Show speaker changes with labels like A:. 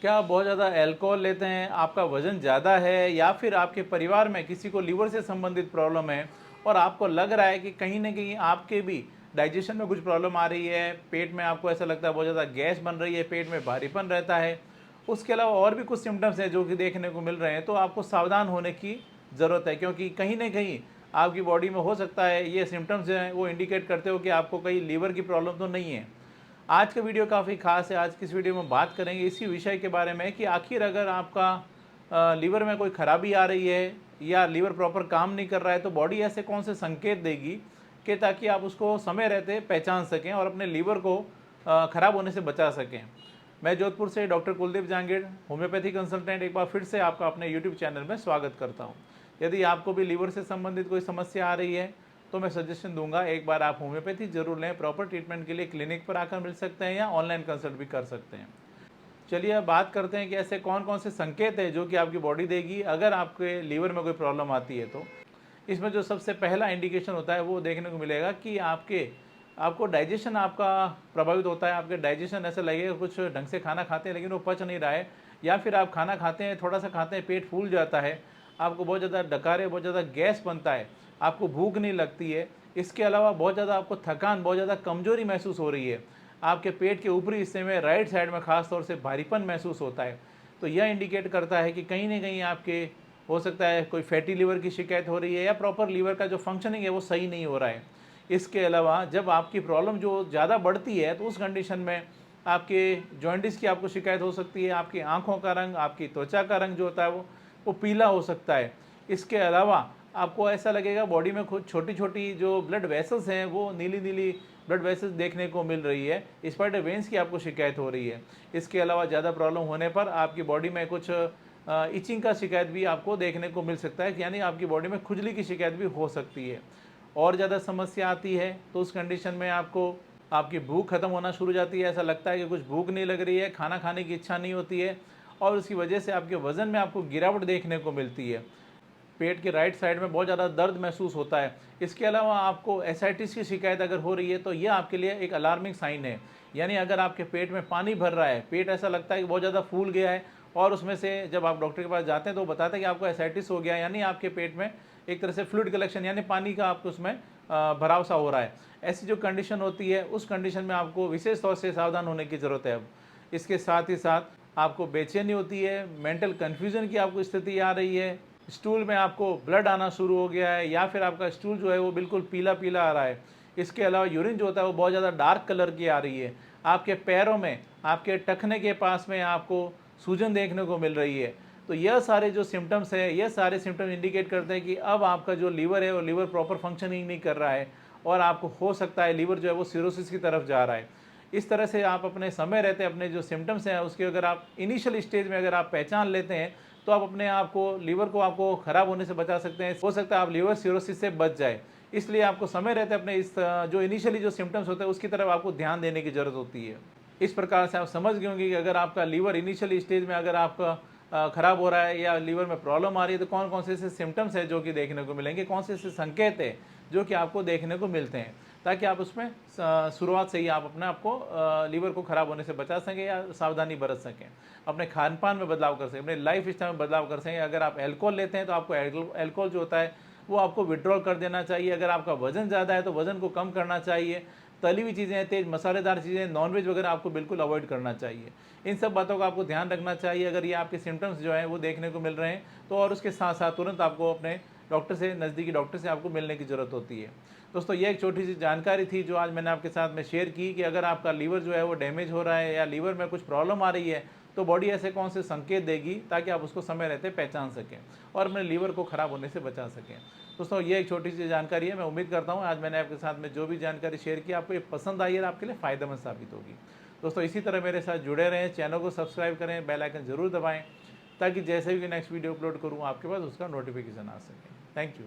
A: क्या आप बहुत ज़्यादा अल्कोहल लेते हैं, आपका वज़न ज़्यादा है या फिर आपके परिवार में किसी को लीवर से संबंधित प्रॉब्लम है और आपको लग रहा है कि कहीं न कहीं आपके भी डाइजेशन में कुछ प्रॉब्लम आ रही है, पेट में आपको ऐसा लगता है बहुत ज़्यादा गैस बन रही है, पेट में भारीपन रहता है। उसके अलावा और भी कुछ सिम्पटम्स हैं जो कि देखने को मिल रहे हैं, तो आपको सावधान होने की ज़रूरत है, क्योंकि कहीं न कहीं आपकी बॉडी में हो सकता है ये सिम्पटम्स जो हैं वो इंडिकेट करते हो कि आपको कहीं लीवर की प्रॉब्लम तो नहीं है। आज का वीडियो काफ़ी खास है। आज की इस वीडियो में बात करेंगे इसी विषय के बारे में कि आखिर अगर आपका लीवर में कोई खराबी आ रही है या लीवर प्रॉपर काम नहीं कर रहा है, तो बॉडी ऐसे कौन से संकेत देगी कि ताकि आप उसको समय रहते पहचान सकें और अपने लीवर को खराब होने से बचा सकें। मैं जोधपुर से doctor Kuldeep Jangid, homeopathy consultant, एक बार फिर से आपका अपने यूट्यूब चैनल में स्वागत करता हूँ। यदि आपको भी लीवर से संबंधित कोई समस्या आ रही है तो मैं सजेशन दूंगा एक बार आप होम्योपैथी जरूर लें। प्रॉपर ट्रीटमेंट के लिए क्लिनिक पर आकर मिल सकते हैं या ऑनलाइन कंसल्ट भी कर सकते हैं। चलिए अब बात करते हैं कि ऐसे कौन कौन से संकेत है जो कि आपकी बॉडी देगी अगर आपके लीवर में कोई प्रॉब्लम आती है। तो इसमें जो सबसे पहला इंडिकेशन होता है वो देखने को मिलेगा कि आपको डाइजेशन आपका प्रभावित होता है। आपके डाइजेशन ऐसा लगेगा कुछ ढंग से खाना खाते हैं लेकिन वो पच नहीं रहा है, या फिर आप खाना खाते हैं, थोड़ा सा खाते हैं, पेट फूल जाता है, आपको बहुत ज़्यादा डकारे, बहुत ज़्यादा गैस बनता है, आपको भूख नहीं लगती है। इसके अलावा बहुत ज़्यादा आपको थकान, बहुत ज़्यादा कमजोरी महसूस हो रही है। आपके पेट के ऊपरी हिस्से में राइट साइड में खास तौर से भारीपन महसूस होता है। तो यह इंडिकेट करता है कि कहीं ना कहीं आपके हो सकता है कोई फैटी लीवर की शिकायत हो रही है या प्रॉपर लीवर का जो फंक्शनिंग है वो सही नहीं हो रहा है। इसके अलावा जब आपकी प्रॉब्लम जो ज़्यादा बढ़ती है तो उस कंडीशन में आपके जॉइंटिस की आपको शिकायत हो सकती है, आपकी आंखों का रंग, आपकी त्वचा का रंग जो होता है वो पीला हो सकता है। इसके अलावा आपको ऐसा लगेगा बॉडी में खुद छोटी छोटी जो ब्लड वेसल्स हैं वो नीली नीली ब्लड वेसल्स देखने को मिल रही है, स्पाइडर वेन्स की आपको शिकायत हो रही है। इसके अलावा ज़्यादा प्रॉब्लम होने पर आपकी बॉडी में कुछ इचिंग का शिकायत भी आपको देखने को मिल सकता है, यानी आपकी बॉडी में खुजली की शिकायत भी हो सकती है। और ज़्यादा समस्या आती है तो उस कंडीशन में आपको आपकी भूख खत्म होना शुरू हो जाती है, ऐसा लगता है कि कुछ भूख नहीं लग रही है, खाना खाने की इच्छा नहीं होती है और उसकी वजह से आपके वज़न में आपको गिरावट देखने को मिलती है। पेट के राइट साइड में बहुत ज़्यादा दर्द महसूस होता है। इसके अलावा आपको एसाइटिस की शिकायत अगर हो रही है तो यह आपके लिए एक अलार्मिंग साइन है, यानी अगर आपके पेट में पानी भर रहा है, पेट ऐसा लगता है कि बहुत ज़्यादा फूल गया है और उसमें से जब आप डॉक्टर के पास जाते हैं तो वो बताते हैं कि आपको एसाइटिस हो गया है, यानी आपके पेट में एक तरह से फ्लूइड कलेक्शन यानी पानी का आपको उसमें भराव सा हो रहा है। ऐसी जो कंडीशन होती है उस कंडीशन में आपको विशेष तौर से सावधान होने की ज़रूरत है। अब इसके साथ ही साथ आपको बेचैनी होती है, मेंटल कन्फ्यूजन की आपको स्थिति आ रही है, स्टूल में आपको ब्लड आना शुरू हो गया है या फिर आपका स्टूल जो है वो बिल्कुल पीला पीला आ रहा है। इसके अलावा यूरिन जो होता है वो बहुत ज़्यादा डार्क कलर की आ रही है। आपके पैरों में, आपके टखने के पास में आपको सूजन देखने को मिल रही है। तो यह सारे जो सिम्टम्स है, यह सारे सिम्टम्स इंडिकेट करते हैं कि अब आपका जो लीवर है वो लीवर प्रॉपर फंक्शनिंग नहीं कर रहा है और आपको हो सकता है लीवर जो है वो सिरोसिस की तरफ जा रहा है। इस तरह से आप अपने समय रहते अपने जो सिम्टम्स हैं उसके अगर आप इनिशियल स्टेज में अगर आप पहचान लेते हैं तो आप अपने आप को, लीवर को आपको खराब होने से बचा सकते हैं। हो सकता है आप लीवर सिरोसिस से बच जाए। इसलिए आपको समय रहते अपने इस जो इनिशियली जो सिम्टम्स होते हैं उसकी तरफ आपको ध्यान देने की ज़रूरत होती है। इस प्रकार से आप समझ गए होंगे कि अगर आपका लीवर इनिशियल स्टेज में अगर आपका खराब हो रहा है या लीवर में प्रॉब्लम आ रही है तो कौन कौन से ऐसे सिम्टम्स है जो कि देखने को मिलेंगे, कौन से ऐसे संकेत है जो कि आपको देखने को मिलते हैं, ताकि आप उसमें शुरुआत से ही आप अपने आपको लीवर को ख़राब होने से बचा सकें या सावधानी बरत सकें, अपने खान पान में बदलाव कर सकें, अपने लाइफ स्टाइल में बदलाव कर सकें। अगर आप अल्कोहल लेते हैं तो आपको अल्कोहल जो होता है वो आपको विड्रॉल कर देना चाहिए। अगर आपका वज़न ज़्यादा है तो वज़न को कम करना चाहिए। तली हुई चीज़ें, तेज़ मसालेदार चीज़ें, नॉनवेज वगैरह आपको बिल्कुल अवॉइड करना चाहिए। इन सब बातों का आपको ध्यान रखना चाहिए अगर ये आपके सिम्टम्स जो हैं वो देखने को मिल रहे हैं तो। और उसके साथ साथ तुरंत आपको अपने डॉक्टर से, नज़दीकी डॉक्टर से आपको मिलने की ज़रूरत होती है। दोस्तों ये एक छोटी सी जानकारी थी जो आज मैंने आपके साथ में शेयर की कि अगर आपका लीवर जो है वो डैमेज हो रहा है या लीवर में कुछ प्रॉब्लम आ रही है तो बॉडी ऐसे कौन से संकेत देगी ताकि आप उसको समय रहते पहचान सकें और अपने लीवर को ख़राब होने से बचा सकें। दोस्तों ये एक छोटी सी जानकारी है। मैं उम्मीद करता हूँ आज मैंने आपके साथ में जो भी जानकारी शेयर की आपको ये पसंद आई और आपके लिए फ़ायदेमंद साबित होगी। दोस्तों इसी तरह मेरे साथ जुड़े रहें, चैनल को सब्सक्राइब करें, बेल आइकन ज़रूर दबाएं ताकि जैसे भी नेक्स्ट वीडियो अपलोड करूँ आपके पास उसका नोटिफिकेशन आ सके। Thank you.